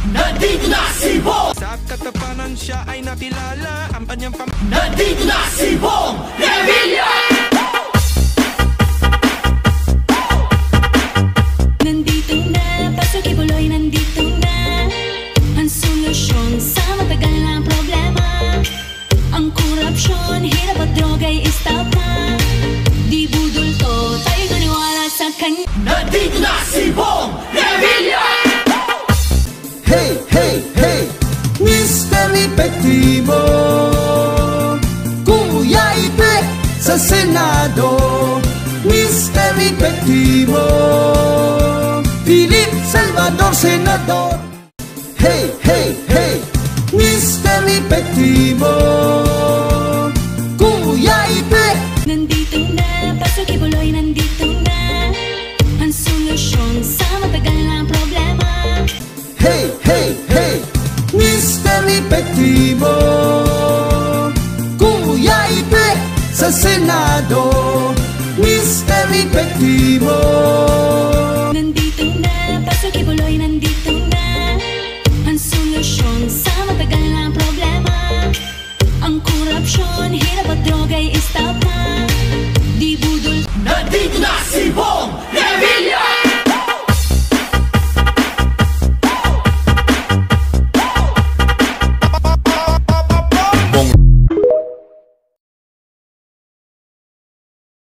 Nandito na si Bong! Sa katapanan siya ay nakilala ang kanyang Nandito na si Bong Revilla! Nandito na, Pastor Kibuloy, nandito na ang solusyon sa matagal na problema. Ang korupsyon, hirap at droga'y stop na. Di budol to, tayo'y maniwala sa kanya. Nandito na si Bong Revilla! Hey, hey, hey, Mr. Epektibo, Kuya Ipe sa Senado. Mr. Epektibo, Philip Salvador, Senador. Hey, hey, hey, Mr. Epektibo, Kuya Ipe. Nandito na, Pastor Kibuloy, nandito na ang solusyon sa matagal na problema. Hey, hey, hey, Mr. Epektibo, Kuya Ipe sa Senado. Mr. Epektibo, Nandito na, Pastor Kibuloy, nandito na ang solusyon sa matagal na problema. Ang korupsyon, hirap at droga'y stop na. Di budol. Nandito na si Bong